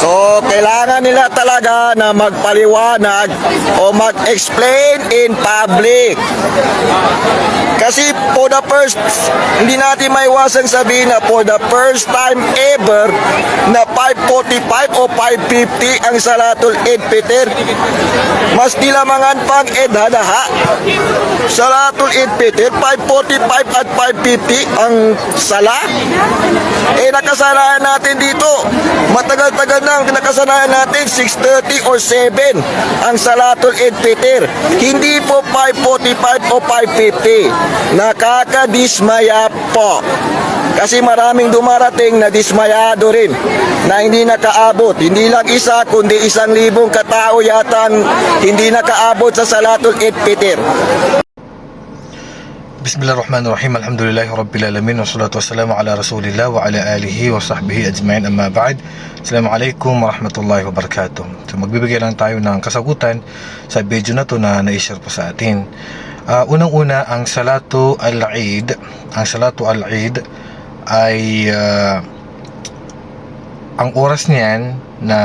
So, kailangan nila talaga na magpaliwanag o mag-explain in public. Kasi for the first, hindi natin maiwasang sabihin na for the first time ever na 545 o 550 ang Salatul Eid Fitr. Mas nilamangan pang edhadaha. Salatul Eid Fitr, 545 at 550 ang sala. Nakasanayan natin dito. Matagal-tagal na ang nakasanayan natin, 6:30 or 7 ang Salatul Eid Fitr. Hindi po 545 o 550. Nakakadismaya po. Kasi maraming dumarating na dismayado rin na hindi nakaabot. Hindi lang isa, kundi 1,000 katao yata hindi nakaabot sa Salatul Eid Fitr. Bismillahirrahmanirrahim. Alhamdulillahi Rabbil Alamin. Wassalatu wassalamu ala Rasulillah wa ala alihi wa sahbihi ajma'in, amma ba'd. Assalamualaikum warahmatullahi wabarakatuh. So magbibigay lang tayo ng kasagutan sa video na to na na-share po sa atin. Unang-una, ang Salatu al-Eid. Ang Salatu al-Eid ay ang oras niyan na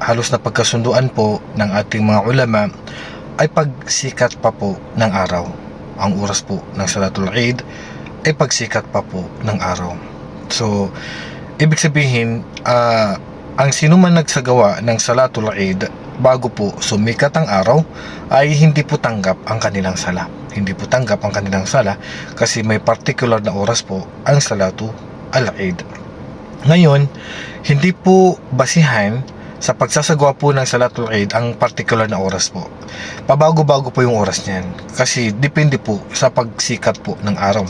halos na pagkasunduan po ng ating mga ulama ay pagsikat pa po ng araw. Ang oras po ng Salatul Eid ay pagsikat pa po ng araw. So, ibig sabihin, ang sino man nagsagawa ng Salatul Eid bago po sumikat ang araw ay hindi po tanggap ang kanilang sala. Hindi po tanggap ang kanilang sala kasi may particular na oras po ang Salatu al-Eid. Ngayon, hindi po basihan sa pagsasagawa po ng Salatul Eid ang particular na oras po. Pabago-bago po yung oras niyan kasi depende po sa pagsikat po ng araw.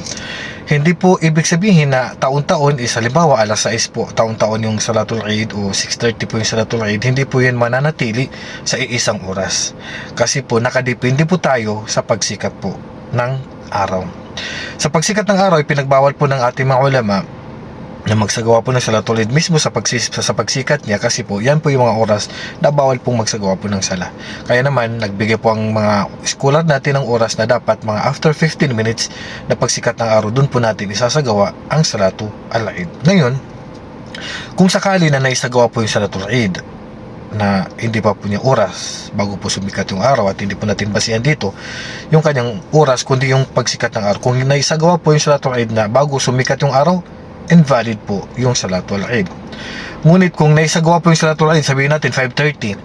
Hindi po ibig sabihin na taon-taon halimbawa alas 6 po taon-taon yung Salatul Eid o 6:30 po yung Salatul Eid, hindi po yan mananatili sa iisang oras kasi po nakadepende po tayo sa pagsikat po ng araw. Sa pagsikat ng araw, pinagbawal po ng ating mga ulama na magsagawa po ng Salatul Eid mismo sa pagsikat niya kasi po yan po yung mga oras na bawal pong magsagawa po ng sala. Kaya naman nagbigay po ang mga scholar natin ng oras na dapat mga after 15 minutes na pagsikat ng araw, doon po natin isasagawa ang Salatu al-Eid. Ngayon, kung sakali na naisagawa po yung Salatul Eid na hindi pa po niya oras bago po sumikat yung araw at hindi po natin basihan dito yung kanyang oras kundi yung pagsikat ng araw, kung naisagawa po yung Salatul Eid na bago sumikat yung araw, invalid po yung Salatul Eid. Ngunit kung naisagawa po yung Salatul Eid, sabihin natin 5:30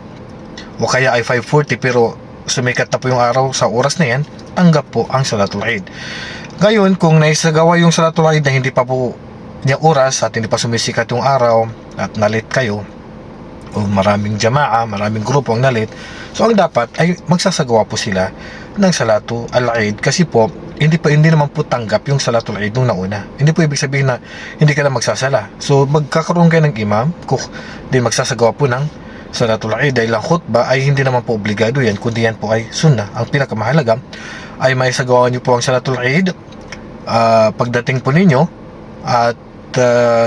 o kaya ay 5:40 pero sumikat na po yung araw sa oras na yan, tanggap po ang Salatul Eid. Ngayon, kung naisagawa yung Salatul Eid na hindi pa po niya oras at hindi pa sumisikat yung araw at nalit kayo o maraming jama'a, maraming grupo ang nalit, so ang dapat ay magsasagawa po sila ng Salatu al-Eid kasi po hindi naman po tanggap yung Salatul Eid nung nauna. Hindi po ibig sabihin na hindi ka na magsasala. So magkakaroon kayo ng imam kung din magsasagawa po ng Salatul Eid dahil ang khutbah ay hindi naman po obligado yan kundi yan po ay sunnah. Ang pinakamahalaga ay may sagawa niyo po ang Salatul Eid pagdating po ninyo at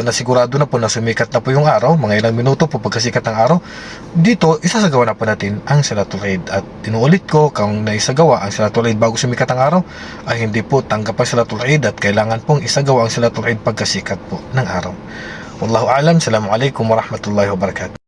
nasigurado na po na sumikat na po yung araw, mga ilang minuto po pagkasikat ng araw, dito isasagawa na po natin ang Salatul Eid. At tinuulit ko, kung naisagawa ang Salatul Eid bago sumikat ang araw ay hindi po tanggap ang Salatul Eid at kailangan pong isagawa ang Salatul Eid pagkasikat po ng araw. Wallahu a'lam. Assalamualaikum warahmatullahi wabarakatuh.